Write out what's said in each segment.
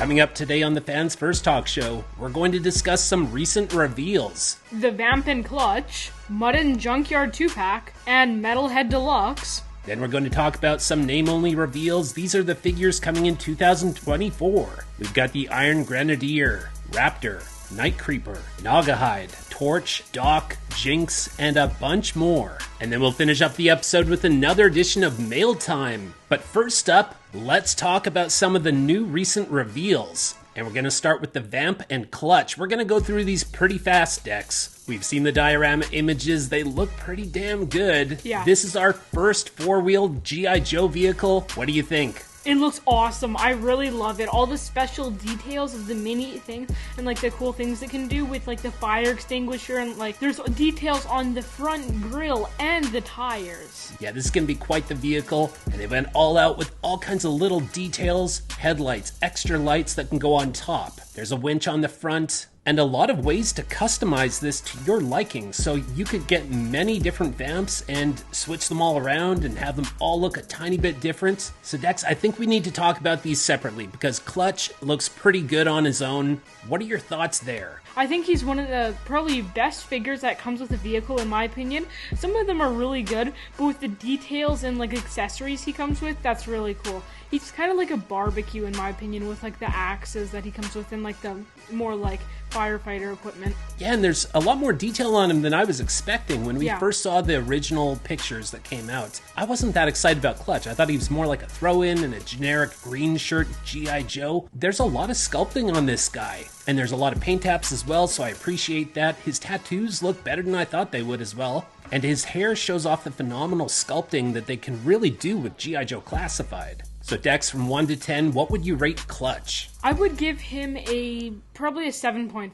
Coming up today on the Fans First Talk Show, we're going to discuss some recent reveals. The Vamp and Clutch, Mut and Junkyard 2-pack, and Metalhead Deluxe. Then we're going to talk about some name-only reveals. These are the figures coming in 2024. We've got the Iron Grenadier, Raptor, Night Creeper, Nagahide, Torch, Doc, Jinx, and a bunch more. And then we'll finish up the episode with another edition of Mail Time. But first up, let's talk about some of the new recent reveals. And we're going to start with the Vamp and Clutch. We're going to go through these pretty fast decks. We've seen the diorama images. They look pretty damn good. Yeah. This is our first four-wheeled G.I. Joe vehicle. What do you think? It looks awesome. I really love it. All the special details of the mini things and like the cool things it can do with like the fire extinguisher and like there's details on the front grille and the tires. Yeah, this is going to be quite the vehicle, and they went all out with all kinds of little details, headlights, extra lights that can go on top. There's a winch on the front, and a lot of ways to customize this to your liking, so you could get many different Vamps and switch them all around and have them all look a tiny bit different. So Dex, I think we need to talk about these separately, because Clutch looks pretty good on his own. What are your thoughts there? I think he's one of the probably best figures that comes with a vehicle, in my opinion. Some of them are really good, but with the details and like accessories he comes with, that's really cool. He's kind of like a barbecue, in my opinion, with like the axes that he comes with and like the more like firefighter equipment. Yeah, and there's a lot more detail on him than I was expecting. When we first saw the original pictures that came out, I wasn't that excited about Clutch. I thought he was more like a throw-in and a generic green shirt G.I. Joe. There's a lot of sculpting on this guy, and there's a lot of paint apps as well, so I appreciate that. His tattoos look better than I thought they would as well, and his hair shows off the phenomenal sculpting that they can really do with G.I. Joe Classified. So Dex, from 1 to 10, what would you rate Clutch? I would give him probably a 7.5.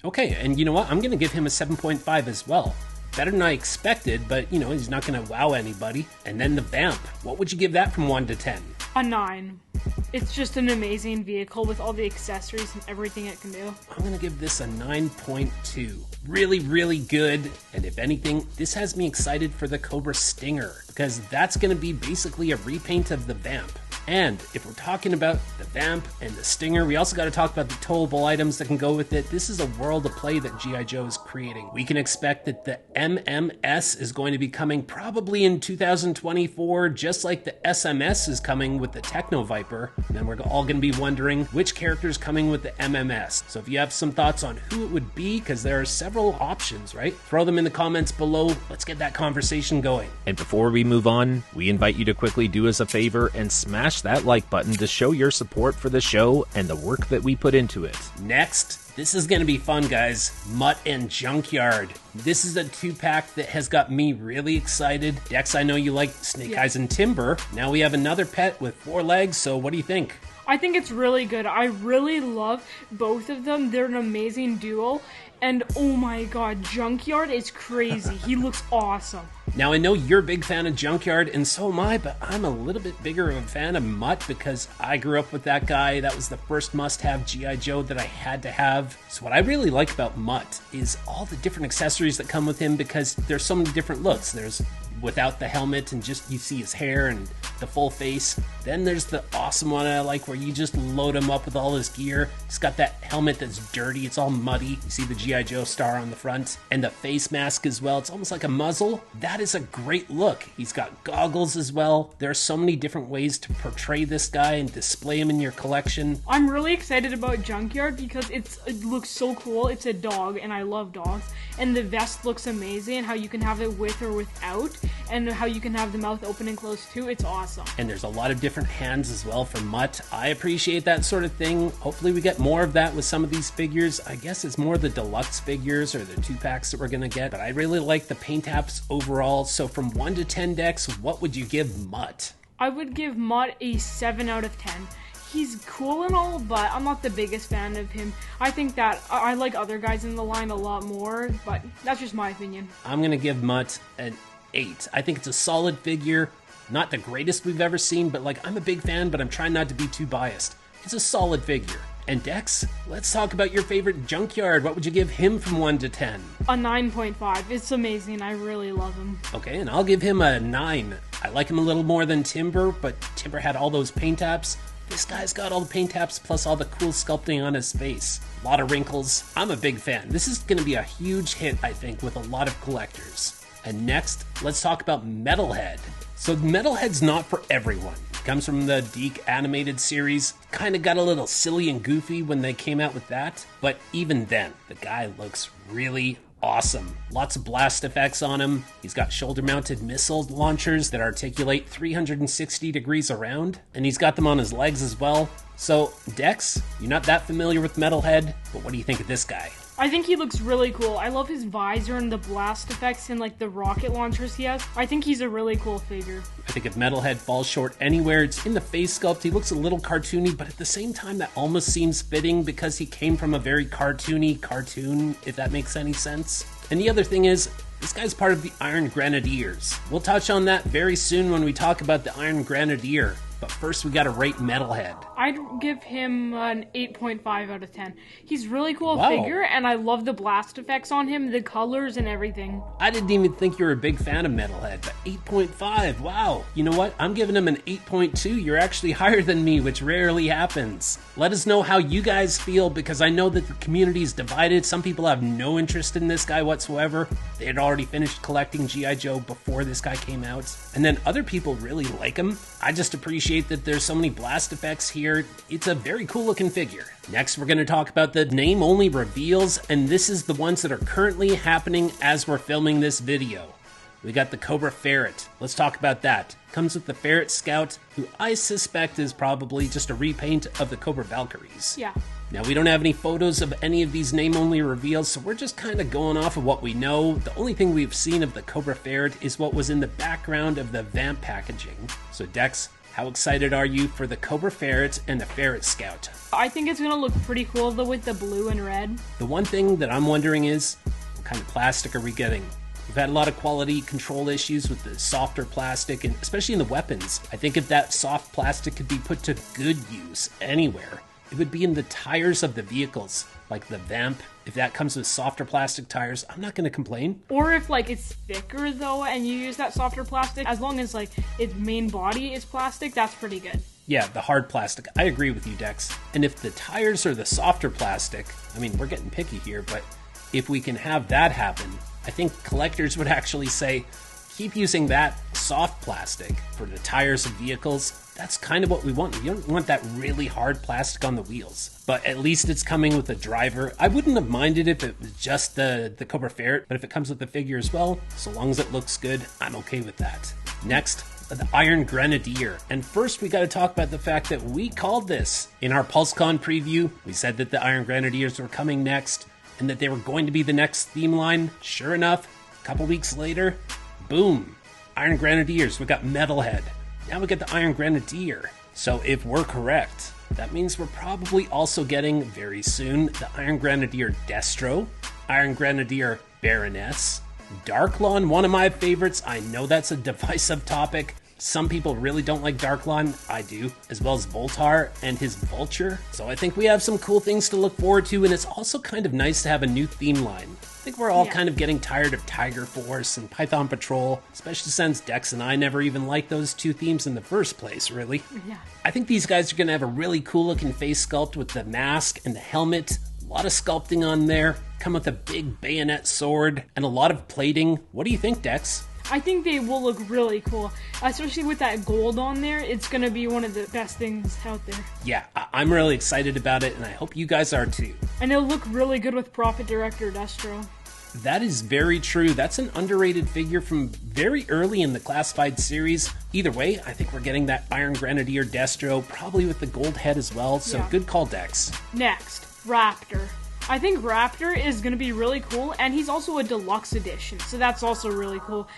Okay, and you know what? I'm going to give him a 7.5 as well. Better than I expected, but, you know, he's not going to wow anybody. And then the Vamp. What would you give that from 1 to 10? A 9. It's just an amazing vehicle with all the accessories and everything it can do. I'm going to give this a 9.2. Really, really good. And if anything, this has me excited for the Cobra Stinger, because that's going to be basically a repaint of the Vamp. And if we're talking about the Vamp and the Stinger, we also got to talk about the towable items that can go with it. This is a world of play that G.I. Joe is creating. We can expect that the MMS is going to be coming probably in 2024, just like the SMS is coming with the Techno Viper. And then we're all going to be wondering which character is coming with the MMS. So if you have some thoughts on who it would be, because there are several options, right? Throw them in the comments below. Let's get that conversation going. And before we move on, we invite you to quickly do us a favor and smash that like button to show your support for the show and the work that we put into it. Next, this is going to be fun, guys. Mut and Junkyard. This is a 2-pack that has got me really excited. Dex, I know you like Snake Eyes and Timber. Now we have another pet with 4 legs, so what do you think? I think it's really good. I really love both of them. They're an amazing duo. And oh my god, Junkyard is crazy. He looks awesome. Now, I know you're a big fan of Junkyard, and so am I, but I'm a little bit bigger of a fan of Mut because I grew up with that guy. That was the first must-have G.I. Joe that I had to have. So what I really like about Mut is all the different accessories that come with him, because there's so many different looks. There's without the helmet and just you see his hair and the full face. Then there's the awesome one I like where you just load him up with all his gear. He's got that helmet that's dirty. It's all muddy. You see the G.I. Joe star on the front and the face mask as well. It's almost like a muzzle. That is a great look. He's got goggles as well. There are so many different ways to portray this guy and display him in your collection. I'm really excited about Junkyard because it looks so cool. It's a dog and I love dogs. And the vest looks amazing, how you can have it with or without, and how you can have the mouth open and closed too. It's awesome. And there's a lot of different hands as well for Mut. I appreciate that sort of thing. Hopefully we get more of that with some of these figures. I guess it's more the deluxe figures or the 2-packs that we're going to get, but I really like the paint apps overall. So from 1 to 10 decks, what would you give Mut? I would give Mut a 7 out of 10. He's cool and all, but I'm not the biggest fan of him. I think that I like other guys in the line a lot more, but that's just my opinion. I'm going to give Mut an 8. I think it's a solid figure. Not the greatest we've ever seen, but like I'm a big fan, but I'm trying not to be too biased. It's a solid figure. And Dex, let's talk about your favorite Junkyard. What would you give him from 1 to 10? A 9.5. It's amazing. I really love him. Okay, and I'll give him a 9. I like him a little more than Timber, but Timber had all those paint apps. This guy's got all the paint taps plus all the cool sculpting on his face. A lot of wrinkles. I'm a big fan. This is going to be a huge hit, I think, with a lot of collectors. And next, let's talk about Metalhead. So Metalhead's not for everyone. It comes from the Deke animated series. Kind of got a little silly and goofy when they came out with that. But even then, the guy looks really awesome. Lots of blast effects on him. He's got shoulder-mounted missile launchers that articulate 360 degrees around, and he's got them on his legs as well. So, Dex, you're not that familiar with Metalhead, but what do you think of this guy? I think he looks really cool. I love his visor and the blast effects and like the rocket launchers he has. I think he's a really cool figure. I think if Metalhead falls short anywhere, it's in the face sculpt. He looks a little cartoony, but at the same time that almost seems fitting because he came from a very cartoony cartoon, if that makes any sense. And the other thing is, this guy's part of the Iron Grenadiers. We'll touch on that very soon when we talk about the Iron Grenadier. But first, we gotta rate Metalhead. I'd give him an 8.5 out of 10. He's really cool Wow. figure, and I love the blast effects on him, the colors and everything. I didn't even think you were a big fan of Metalhead, but 8.5, wow. You know what? I'm giving him an 8.2. You're actually higher than me, which rarely happens. Let us know how you guys feel, because I know that the community is divided. Some people have no interest in this guy whatsoever. They had already finished collecting G.I. Joe before this guy came out. And then other people really like him. I just appreciate that there's so many blast effects here. It's a very cool looking figure. Next, we're going to talk about the name only reveals, and this is the ones that are currently happening as we're filming this video. We got the Cobra Ferret. Let's talk about that. Comes with the Ferret Scout, who I suspect is probably just a repaint of the Cobra Valkyries. Yeah. Now, we don't have any photos of any of these name-only reveals, so we're just kind of going off of what we know. The only thing we've seen of the Cobra Ferret is what was in the background of the Vamp packaging. So, Dex, how excited are you for the Cobra Ferret and the Ferret Scout? I think it's gonna look pretty cool though with the blue and red. The one thing that I'm wondering is, what kind of plastic are we getting? We've had a lot of quality control issues with the softer plastic, and especially in the weapons. I think if that soft plastic could be put to good use anywhere, it would be in the tires of the vehicles, like the Vamp. If that comes with softer plastic tires, I'm not going to complain. Or if like it's thicker though and you use that softer plastic, as long as like its main body is plastic, that's pretty good. Yeah, the hard plastic. I agree with you, Dex. And if the tires are the softer plastic, I mean, we're getting picky here, but if we can have that happen, I think collectors would actually say, keep using that soft plastic for the tires of vehicles. That's kind of what we want. You don't want that really hard plastic on the wheels. But at least it's coming with a driver. I wouldn't have minded if it was just the Cobra Ferret, but if it comes with the figure as well, so long as it looks good, I'm okay with that. Next, the Iron Grenadier. And first, we got to talk about the fact that we called this. In our PulseCon preview, we said that the Iron Grenadiers were coming next, and that they were going to be the next theme line. Sure enough, a couple weeks later, boom, Iron Grenadiers. We got Metalhead. Now we get the Iron Grenadier. So if we're correct, that means we're probably also getting, very soon, the Iron Grenadier Destro, Iron Grenadier Baroness, Darklon, one of my favorites. I know that's a divisive topic. Some people really don't like Darklon. I do. As well as Voltar and his Vulture. So I think we have some cool things to look forward to, and it's also kind of nice to have a new theme line. I think we're all kind of getting tired of Tiger Force and Python Patrol, especially since Dex and I never even liked those two themes in the first place, really. Yeah. I think these guys are going to have a really cool looking face sculpt with the mask and the helmet. A lot of sculpting on there. Come with a big bayonet sword and a lot of plating. What do you think, Dex? I think they will look really cool, especially with that gold on there. It's going to be one of the best things out there. Yeah, I'm really excited about it, and I hope you guys are too. And it'll look really good with Prophet Director Destro. That is very true. That's an underrated figure from very early in the Classified series. Either way, I think we're getting that Iron Grenadier Destro, probably with the gold head as well, so Yeah. good call, Dex. Next, Raptor. I think Raptor is going to be really cool, and he's also a deluxe edition, so that's also really cool.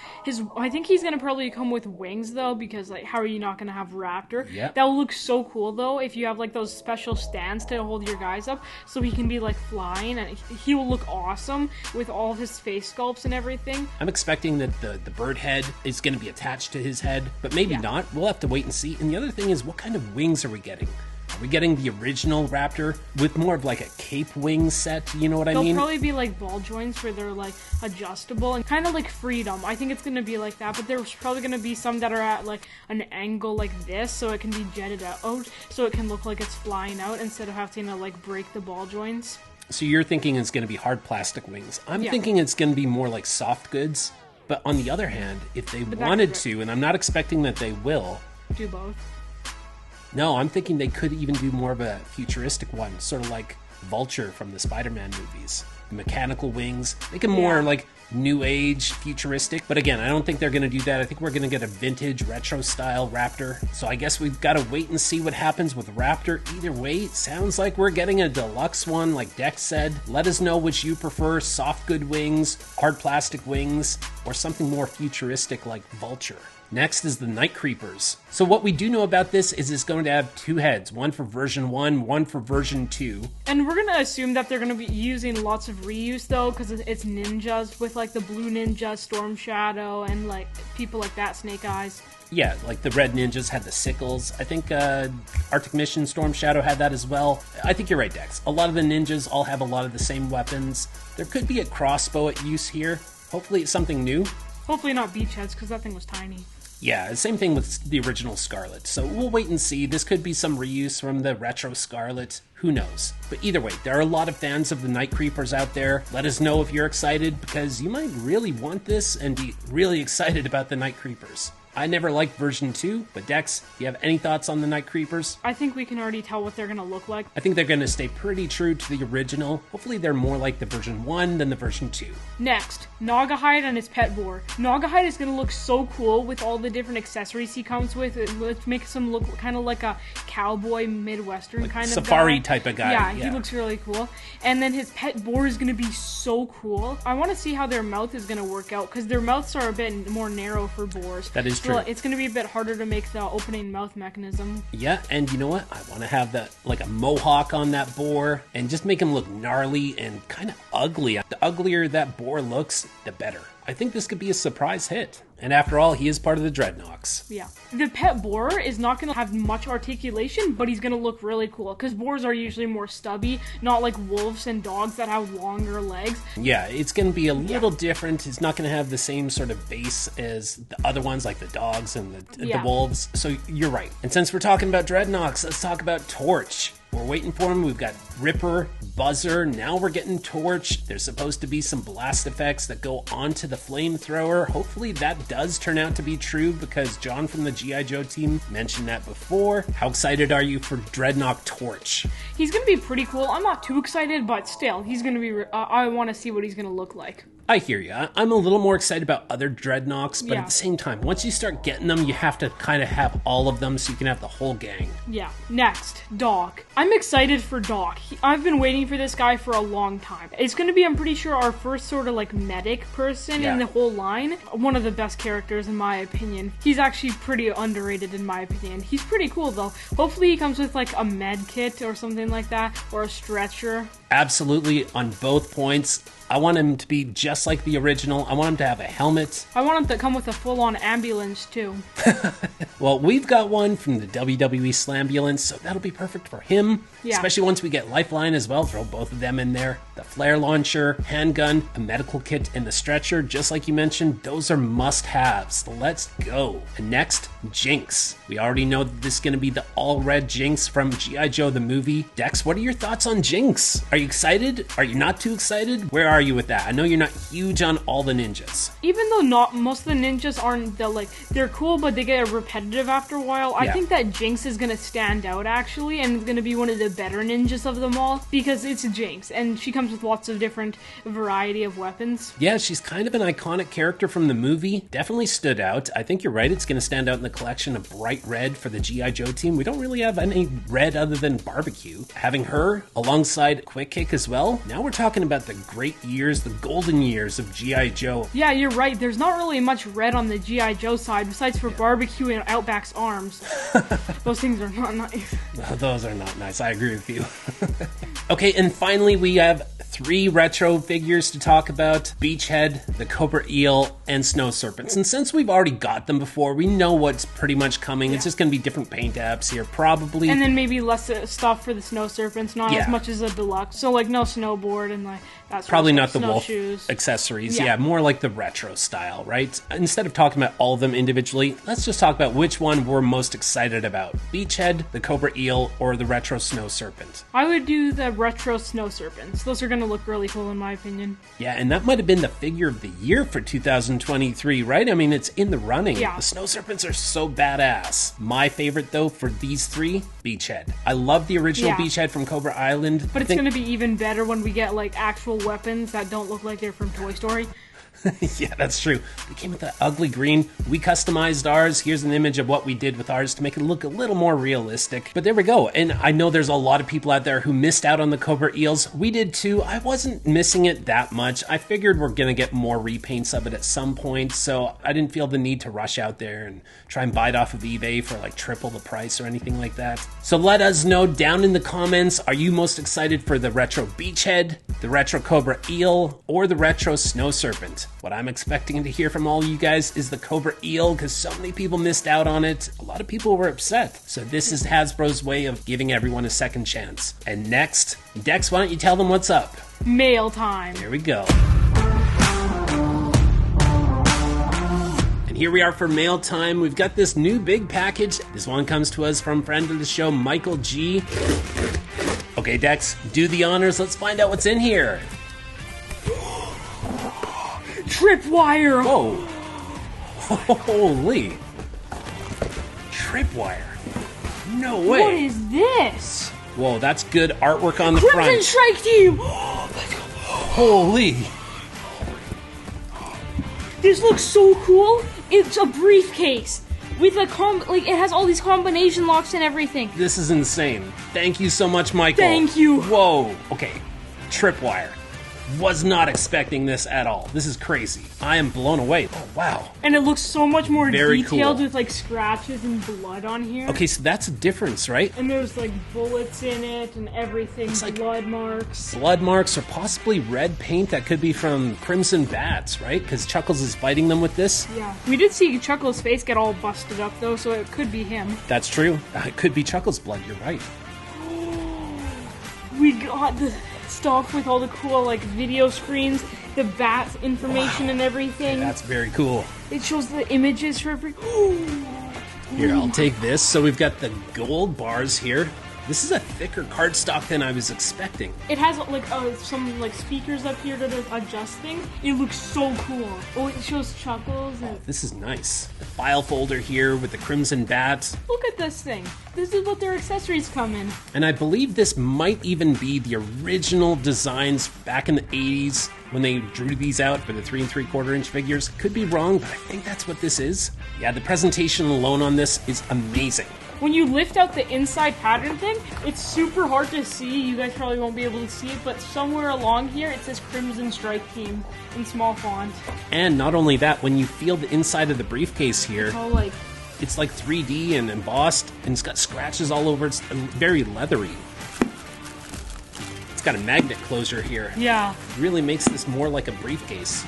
I think he's going to probably come with wings, though, because, like, how are you not going to have Raptor? Yep. That will look so cool, though, if you have, like, those special stands to hold your guys up, so he can be, like, flying, and he will look awesome with all of his face sculpts and everything. I'm expecting that the bird head is going to be attached to his head, but maybe not. We'll have to wait and see. And the other thing is, what kind of wings are we getting? Are we getting the original Raptor with more of like a cape wing set? You know what I They'll mean? probably be like ball joints where they're like adjustable and kind of like Freedom. I think it's going to be like that, but there's probably going to be some that are at like an angle like this, so it can be jetted out, so it can look like it's flying out instead of having to like break the ball joints. So you're thinking it's going to be hard plastic wings. I'm Yeah. thinking it's going to be more like soft goods. But on the other hand, if they wanted to, and I'm not expecting that they will, do both. No, I'm thinking they could even do more of a futuristic one, sort of like Vulture from the Spider-Man movies. The mechanical wings, make them more like new age, futuristic. But again, I don't think they're going to do that. I think we're going to get a vintage, retro-style Raptor. So I guess we've got to wait and see what happens with Raptor. Either way, it sounds like we're getting a deluxe one, like Dex said. Let us know which you prefer, soft good wings, hard plastic wings, or something more futuristic like Vulture. Next is the Night Creepers. So what we do know about this is it's going to have two heads, one for version 1, one for version 2. And we're going to assume that they're going to be using lots of reuse though, because it's ninjas with like the blue ninja, Storm Shadow, and like people like that, Snake Eyes. Yeah, like the red ninjas had the sickles. I think Arctic Mission Storm Shadow had that as well. I think you're right, Dex. A lot of the ninjas all have a lot of the same weapons. There could be a crossbow at use here. Hopefully it's something new. Hopefully not beachheads, because that thing was tiny. Yeah, same thing with the original Scarlet. So we'll wait and see. This could be some reuse from the retro Scarlet. Who knows? But either way, there are a lot of fans of the Night Creepers out there. Let us know if you're excited, because you might really want this and be really excited about the Night Creepers. I never liked version 2, but Dex, do you have any thoughts on the Night Creepers? I think we can already tell what they're going to look like. I think they're going to stay pretty true to the original. Hopefully they're more like the version 1 than the version 2. Next, Nagahide and his pet boar. Nagahide is going to look so cool with all the different accessories he comes with. It makes him look kind of like a cowboy Midwestern like kind of safari guy. type of guy. Yeah, he looks really cool. And then his pet boar is going to be so cool. I want to see how their mouth is going to work out, because their mouths are a bit more narrow for boars. That is true. So it's going to be a bit harder to make the opening mouth mechanism. Yeah, and you know what? I want to have that, like a mohawk on that boar, and just make him look gnarly and kind of ugly. The uglier that boar looks, the better. I think this could be a surprise hit. And after all, he is part of the Dreadnoks. Yeah. The pet boar is not going to have much articulation, but he's going to look really cool, because boars are usually more stubby, not like wolves and dogs that have longer legs. Yeah, it's going to be a little different. It's not going to have the same sort of base as the other ones, like the dogs and the wolves. So you're right. And since we're talking about Dreadnoks, let's talk about Torch. We're waiting for him. We've got Ripper, Buzzer. Now we're getting Torch. There's supposed to be some blast effects that go onto the flamethrower. Hopefully that does turn out to be true, because John from the G.I. Joe team mentioned that before. How excited are you for Dreadnok Torch? He's going to be pretty cool. I'm not too excited, but still, he's going to be... I want to see what he's going to look like. I hear you. I'm a little more excited about other Dreadnoks, but at the same time, once you start getting them, you have to kind of have all of them so you can have the whole gang. Yeah. Next, Doc. I'm excited for Doc. I've been waiting for this guy for a long time. It's going to be, I'm pretty sure, our first sort of like medic person in the whole line. One of the best characters in my opinion. He's actually pretty underrated in my opinion. He's pretty cool though. Hopefully he comes with like a med kit or something like that, or a stretcher. Absolutely, on both points. I want him to be just like the original. I want him to have a helmet. I want him to come with a full-on ambulance too. Well, we've got one from the WWE Slambulance, so that'll be perfect for him. Yeah. Especially once we get Lifeline as well. Throw both of them in there. The flare launcher, handgun, a medical kit, and the stretcher, just like you mentioned, those are must-haves. Let's go. And next, Jinx. We already know that this is going to be the all-red Jinx from G.I. Joe the movie. Dex, what are your thoughts on Jinx? Are you excited? Are you not too excited? Where are you with that? I know you're not huge on all the ninjas. Even though not most of the ninjas aren't they're cool, but they get repetitive after a while. I think that Jinx is gonna stand out actually, and is gonna be one of the better ninjas of them all, because it's Jinx and she comes with lots of different variety of weapons. Yeah, she's kind of an iconic character from the movie. Definitely stood out. I think you're right. It's gonna stand out in the collection of bright red for the G.I. Joe team. We don't really have any red other than barbecue. Having her alongside Quick Kick as well. Now we're talking about the great years, the golden years of G.I. Joe. Yeah, you're right. There's not really much red on the G.I. Joe side, besides for barbecue and Outback's arms. Those things are not nice. No, those are not nice. I agree with you. Okay, and finally we have 3 retro figures to talk about: Beachhead, the Cobra Eel, and Snow Serpents. And since we've already got them before, we know what's pretty much coming. It's just going to be different paint apps here, probably. And then maybe less stuff for the Snow Serpents, not as much as a deluxe. So like no snowboard and like that's probably not the wolf shoes. accessories. Yeah, more like the retro style, right? Instead of talking about all of them individually, let's just talk about which one we're most excited about: Beachhead, the Cobra Eel, or the retro Snow Serpent. I would do the retro Snow Serpents. Those are going to look really cool in my opinion. Yeah, and that might have been the figure of the year for 2023, right? I mean, it's in the running. Yeah. The Snow Serpents are so badass. My favorite, though, for these 3, Beachhead. I love the original Beachhead from Cobra Island. But it's going to be even better when we get like actual weapons that don't look like they're from Toy Story. Yeah, that's true. They came with that ugly green. We customized ours. Here's an image of what we did with ours to make it look a little more realistic. But there we go. And I know there's a lot of people out there who missed out on the Cobra Eels. We did too. I wasn't missing it that much. I figured we're going to get more repaints of it at some point, so I didn't feel the need to rush out there and try and buy it off of eBay for like triple the price or anything like that. So let us know down in the comments, are you most excited for the retro Beachhead, the retro Cobra Eel, or the retro Snow Serpent? What I'm expecting to hear from all you guys is the Cobra Eel, because so many people missed out on it. A lot of people were upset. So this is Hasbro's way of giving everyone a second chance. And next, Dex, why don't you tell them what's up? Mail time. Here we go. And here we are for mail time. We've got this new big package. This one comes to us from friend of the show, Michael G. Okay, Dex, do the honors. Let's find out what's in here. Tripwire! Whoa. Holy. Tripwire. No way. What is this? Whoa, that's good artwork on the Crimson front. Strike Team! Holy. This looks so cool. It's a briefcase with a it has all these combination locks and everything. This is insane. Thank you so much, Michael. Thank you. Whoa. Okay. Tripwire. Was not expecting this at all. This is crazy. I am blown away. Oh, wow. And it looks so much more Very detailed cool. with like scratches and blood on here. Okay, so that's a difference, right? And there's like bullets in it and everything, like blood marks. Blood marks or possibly red paint that could be from Crimson Bats, right? Because Chuckles is fighting them with this. Yeah. We did see Chuckles' face get all busted up though, so it could be him. That's true. It could be Chuckles' blood, you're right. We got the stuff with all the cool like video screens, the bat information and everything. That's very cool. It shows the images for every. Here, I'll take this. So we've got the gold bars here. This is a thicker cardstock than I was expecting. It has like some like speakers up here that are adjusting. It looks so cool. Oh, it shows Chuckles and This is nice. The file folder here with the Crimson Bats. look at this thing. This is what their accessories come in. And I believe this might even be the original designs back in the 80s when they drew these out for the 3 3/4 inch figures. Could be wrong, but I think that's what this is. Yeah, the presentation alone on this is amazing. When you lift out the inside pattern thing, it's super hard to see. You guys probably won't be able to see it, but somewhere along here it says Crimson Strike Team in small font. And not only that, when you feel the inside of the briefcase here, Oh, like it's like 3D and embossed, and it's got scratches all over. It's very leathery. It's got a magnet closure here. yeah. Really makes this more like a briefcase.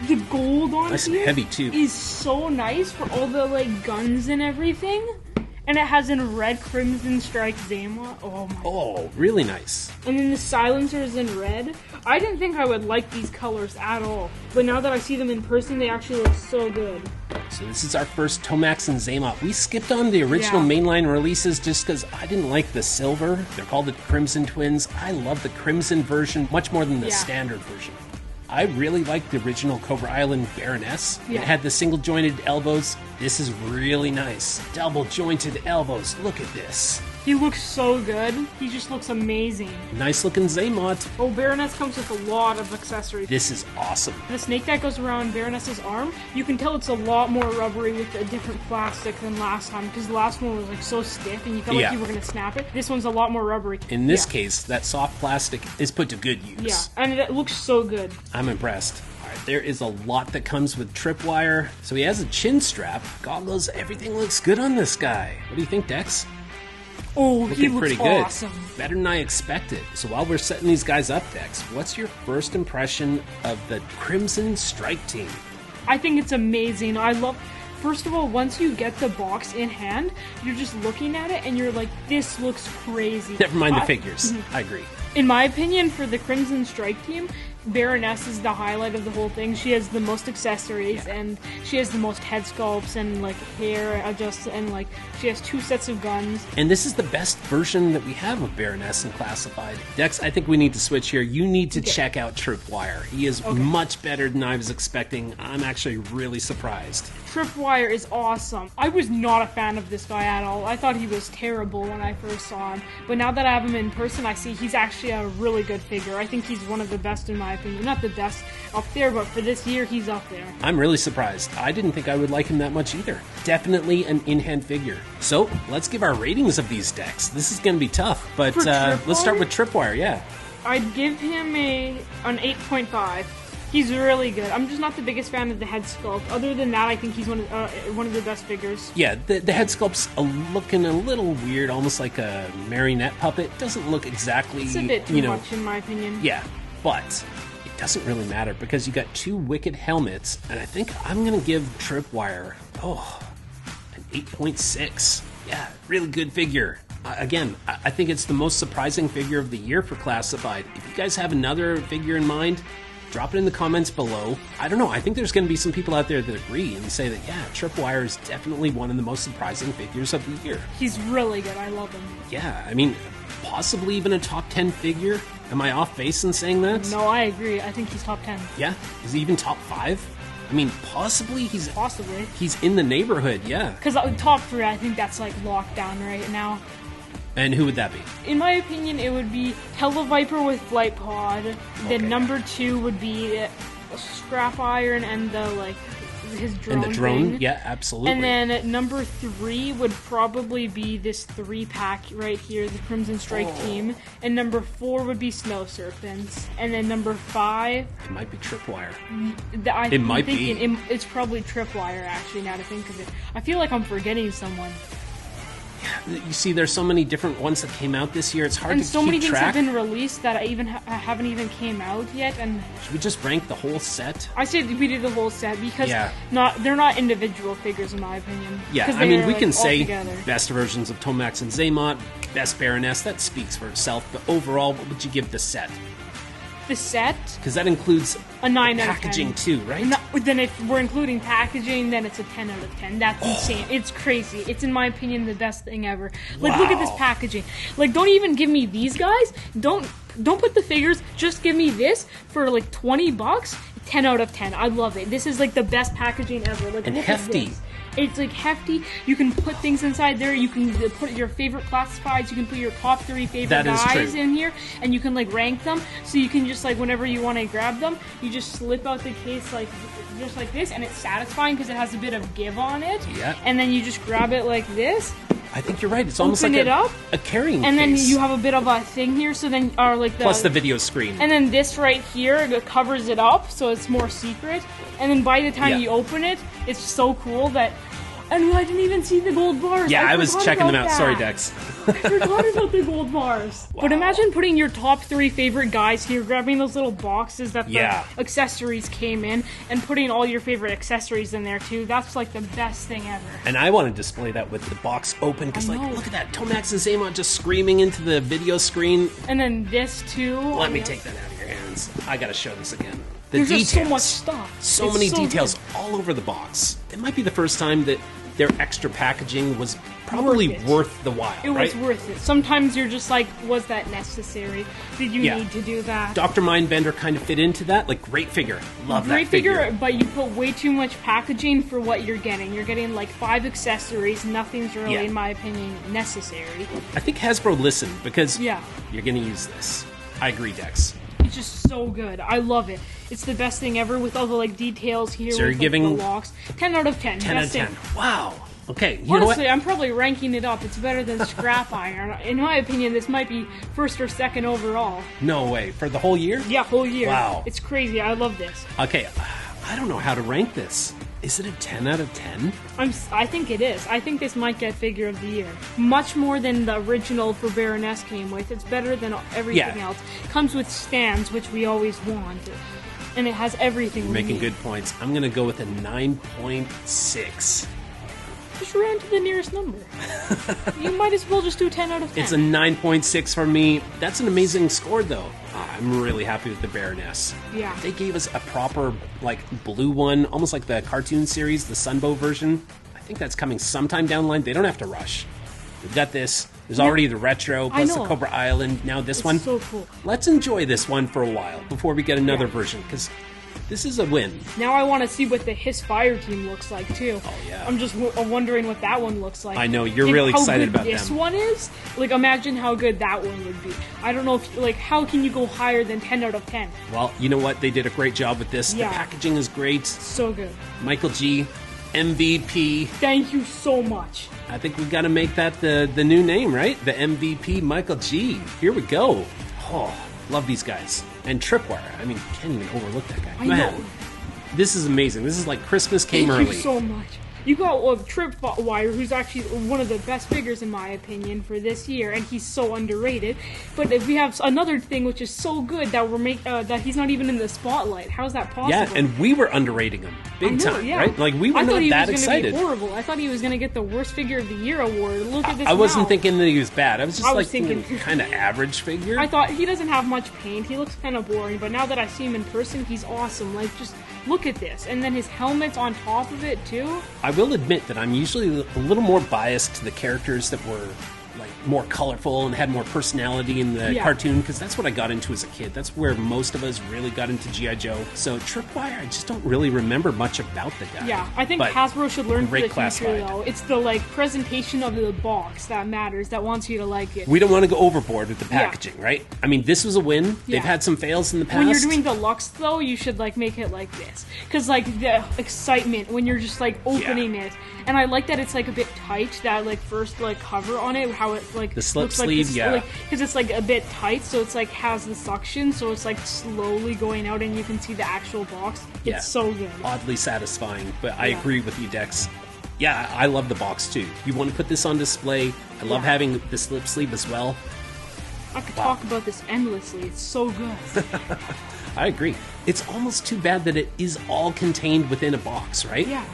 The gold on Nice and here heavy, too. is so nice for all the like guns and everything. And it has in red Crimson Strike Xamot. Oh my. Oh, really nice. And then the silencer is in red. I didn't think I would like these colors at all. But now that I see them in person, they actually look so good. So this is our first Tomax and Xamot. We skipped on the original Yeah. mainline releases just because I didn't like the silver. They're called the Crimson Twins. I love the Crimson version much more than the Yeah. standard version. I really liked the original Cobra Island Baroness. Yeah. It had the single jointed elbows. This is really nice. Double jointed elbows. Look at this. He looks so good. He just looks amazing. Nice looking Xamot. Oh, Baroness comes with a lot of accessories. This is awesome. The snake that goes around Baroness's arm, you can tell it's a lot more rubbery with a different plastic than last time, because the last one was like so stiff and you felt Yeah. like you were going to snap it. This one's a lot more rubbery. In this Yeah. case, that soft plastic is put to good use. Yeah, and it looks so good. I'm impressed. All right, there is a lot that comes with tripwire. So he has a chin strap, goggles, everything looks good on this guy. What do you think, Dex? Oh, he Looking looks pretty good. awesome. Better than I expected. So while we're setting these guys up, Dex, what's your first impression of the Crimson Strike team? I think it's amazing. First of all, once you get the box in hand, you're just looking at it and you're like, this looks crazy. Never mind the figures. I agree. In my opinion, for the Crimson Strike team, Baroness is the highlight of the whole thing. She has the most accessories, and she has the most head sculpts and like hair adjust, and like she has 2 sets of guns. And this is the best version that we have of Baroness in Classified. Dex, I think we need to switch here. You need to check out Tripwire. He is much better than I was expecting. I'm actually really surprised. Tripwire is awesome. I was not a fan of this guy at all. I thought he was terrible when I first saw him. But now that I have him in person, I see he's actually a really good figure. I think he's one of the best in my opinion. Not the best up there, but for this year, he's up there. I'm really surprised. I didn't think I would like him that much either. Definitely an in-hand figure. So, let's give our ratings of these decks. This is going to be tough, but let's start with Tripwire, yeah. I'd give him an 8.5. He's really good. I'm just not the biggest fan of the head sculpt. Other than that, I think he's one of the best figures. Yeah, the head sculpt's looking a little weird, almost like a marionette puppet. Doesn't look exactly, It's a bit too much, in my opinion. Yeah, but it doesn't really matter because you got 2 wicked helmets, and I think I'm going to give Tripwire, an 8.6. Yeah, really good figure. Again, I think it's the most surprising figure of the year for Classified. If you guys have another figure in mind, drop it in the comments below. I don't know, I think there's going to be some people out there that agree and say that, yeah, Tripwire is definitely one of the most surprising figures of the year. He's really good. I love him. Yeah, I mean, possibly even a top 10 figure. Am I off base in saying that? No, I agree. I think he's top 10. Yeah? Is he even top 5? I mean, possibly he's in the neighborhood, yeah. Because top 3, I think that's like locked down right now. And who would that be? In my opinion, it would be Televiper with Flight Pod. Then number 2 would be Scrap Iron and his drone. And the drone, thing. yeah, absolutely. And then number 3 would probably be this 3-pack right here, the Crimson Strike team. And number 4 would be Snow Serpents. And then number 5... It might be Tripwire. It's probably Tripwire, actually, now to think of it. I feel like I'm forgetting someone. You see, there's so many different ones that came out this year. It's hard to keep track. And so many things have been released that haven't even came out yet. And should we just rank the whole set? I say we do the whole set because they're not individual figures in my opinion. Yeah, I mean, we can say best versions of Tomax and Zaymot, best Baroness. That speaks for itself. But overall, what would you give the set? The set? Because that includes a 9 out of 10. Packaging too, right? No, then if we're including packaging, then it's a 10 out of 10. That's insane. It's crazy. It's, in my opinion, the best thing ever. Like, look at this packaging. Like, don't even give me these guys. Don't put the figures. Just give me this for, like, $20. 10 out of 10. I love it. This is, like, the best packaging ever. Like, and hefty. It's like hefty. You can put things inside there. You can put your favorite classifieds. You can put your top 3 favorite guys in here, and you can like rank them. So you can just like whenever you want to grab them, you just slip out the case like just like this, and it's satisfying because it has a bit of give on it. Yeah. And then you just grab it like this. I think you're right. It's almost like a carrying case. And then you have a bit of a thing here. So then, plus the video screen. And then this right here covers it up, so it's more secret. And then by the time you open it, it's so cool that. And I didn't even see the gold bars. Yeah, I was checking them out. Sorry, Dex. I forgot about the gold bars. Wow. But imagine putting your top 3 favorite guys here, grabbing those little boxes that the accessories came in, and putting all your favorite accessories in there too. That's like the best thing ever. And I want to display that with the box open, because like, look at that. Tomax and Zaymot just screaming into the video screen. And then this too. Let me take that out of your hands. I gotta show this again. There's just so much stuff. So many details all over the box. It might be the first time that their extra packaging was probably worth the while, It was worth it. Sometimes you're just like, was that necessary? Did you need to do that? Dr. Mindbender kind of fit into that. Like, great figure. Love that figure. Great figure, but you put way too much packaging for what you're getting. You're getting like 5 accessories. Nothing's really, in my opinion, necessary. I think Hasbro listened, because you're going to use this. I agree, Dex. It's just so good. I love it. It's the best thing ever with all the like details here. So you're giving the locks. 10 out of 10. 10 out of 10. Wow. Okay. You know what? I'm probably ranking it up. It's better than Scrap Iron. In my opinion, this might be first or second overall. No way. For the whole year? Yeah, whole year. Wow. It's crazy. I love this. Okay. I don't know how to rank this. Is it a 10 out of 10? I think it is. I think this might get figure of the year. Much more than the original for Baroness came with. It's better than everything else. Comes with stands, which we always want. And it has everything we Making need. good points. I'm going to go with a 9.6. Just round to the nearest number. You might as well just do 10 out of 10. It's a 9.6 for me. That's an amazing score, though. I'm really happy with the Baroness. Yeah. They gave us a proper, like, blue one, almost like the cartoon series, the Sunbow version. I think that's coming sometime down the line. They don't have to rush. We've got this. There's already the retro, plus the Cobra Island, now this one. It's so cool. Let's enjoy this one for a while before we get another version, because this is a win. Now I want to see what the Hiss Fire team looks like, too. Oh, yeah. I'm just wondering what that one looks like. I know, you're really excited about this them. one is. Like, imagine how good that one would be. I don't know if, like, how can you go higher than 10 out of 10? Well, you know what? They did a great job with this. Yeah. The packaging is great. So good. Michael G, MVP. Thank you so much. I think we've got to make that the new name, right? The MVP Michael G. Here we go. Oh, love these guys. And Tripwire. I mean, can't even overlook that guy. I Man, know. this is amazing. This is like Christmas came Thank early. you so much. You got Tripwire, who's actually one of the best figures in my opinion for this year, and he's so underrated. But if we have another thing which is so good that that he's not even in the spotlight. How's that possible? Yeah, and we were underrating him big time, right? Like we were not that excited. I thought he was going to be horrible. I thought he was going to get the worst figure of the year award. Look at this. I wasn't now. thinking that he was bad. I was just thinking kind of average figure. I thought he doesn't have much paint. He looks kind of boring. But now that I see him in person, he's awesome. Like just look at this, and then his helmet's on top of it too. I will admit that I'm usually a little more biased to the characters that were like more colorful and had more personality in the cartoon, because that's what I got into as a kid. That's where most of us really got into G.I. Joe. So Tripwire, I just don't really remember much about the guy. Yeah, I think But Hasbro should learn for the future, classified. though. It's the like presentation of the box that matters, that wants you to like it. We don't want to go overboard with the packaging, right? I mean, this was a win. Yeah. They've had some fails in the past. When you're doing deluxe, though, you should like make it like this, because like the excitement when you're just like opening it, and I like that it's like a bit tight. That like first like cover on it, how it like the slip looks like sleeve, because it's like a bit tight, so it's like has the suction, so it's like slowly going out, and you can see the actual box. It's so good. Oddly satisfying, but I agree with you, Dex. Yeah, I love the box too. You want to put this on display. I love having the slip sleeve as well. I could talk about this endlessly. It's so good. I agree. It's almost too bad that it is all contained within a box, right? Yeah.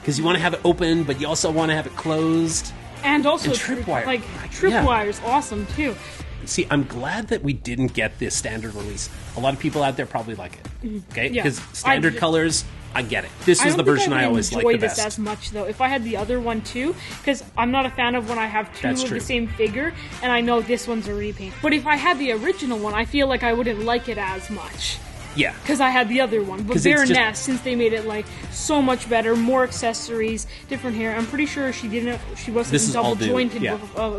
Because you want to have it open, but you also want to have it closed. And also, Tripwire. like, Tripwire's awesome, too. See, I'm glad that we didn't get this standard release. A lot of people out there probably like it. Okay? Yeah. Because standard colors, I get it. This is the version I always like the best. I don't think I would enjoy this as much, though. If I had the other one, too, because I'm not a fan of when I have two of the same figure, and I know this one's a repaint. But if I had the original one, I feel like I wouldn't like it as much. Yeah. Because I had the other one. But Baroness, since they made it like so much better, more accessories, different hair, I'm pretty sure she wasn't double jointed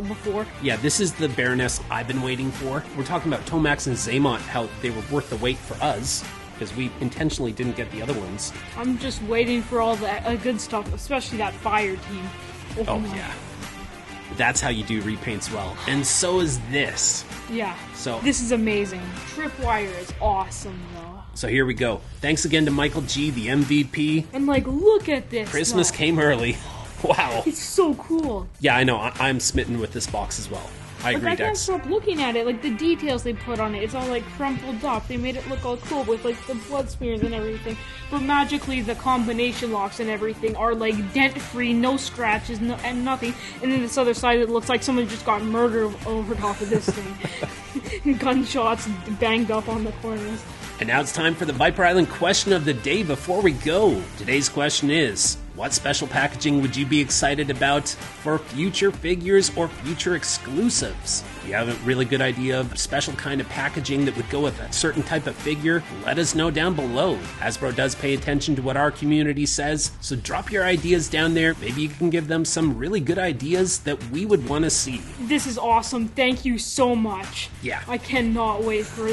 before. Yeah, this is the Baroness I've been waiting for. We're talking about Tomax and Zaymont, how they were worth the wait for us, because we intentionally didn't get the other ones. I'm just waiting for all the good stuff, especially that fire team. Oh yeah. That's how you do repaints well. And so is this. Yeah. So this is amazing. Tripwire is awesome, though. So here we go. Thanks again to Michael G, the MVP. And like, look at this. Christmas came early. Wow. It's so cool. Yeah, I know. I'm smitten with this box as well. I agree, I can't Dex. stop looking at it. Like, the details they put on it. It's all, like, crumpled up. They made it look all cool with, like, the blood smears and everything. But magically, the combination locks and everything are, like, dent-free, no scratches, and nothing. And then this other side, it looks like someone just got murdered over top of this thing. Gunshots banged up on the corners. And now it's time for the Viper Island question of the day. Before we go, today's question is, what special packaging would you be excited about for future figures or future exclusives? If you have a really good idea of a special kind of packaging that would go with a certain type of figure, let us know down below. Hasbro does pay attention to what our community says, so drop your ideas down there. Maybe you can give them some really good ideas that we would want to see. This is awesome. Thank you so much. Yeah. I cannot wait for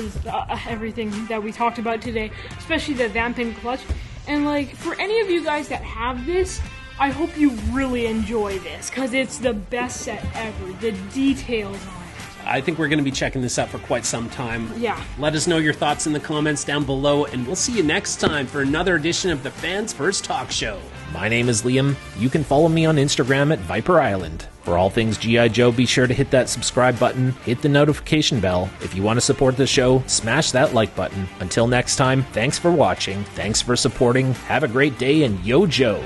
everything that we talked about today, especially the Vampin Clutch. And, like, for any of you guys that have this, I hope you really enjoy this, because it's the best set ever. The details on it. I think we're going to be checking this out for quite some time. Yeah. Let us know your thoughts in the comments down below, and we'll see you next time for another edition of the Fans First Talk Show. My name is Liam. You can follow me on Instagram at Viper Island. For all things G.I. Joe, be sure to hit that subscribe button, hit the notification bell. If you want to support the show, smash that like button. Until next time, thanks for watching, thanks for supporting, have a great day, and yo Joe!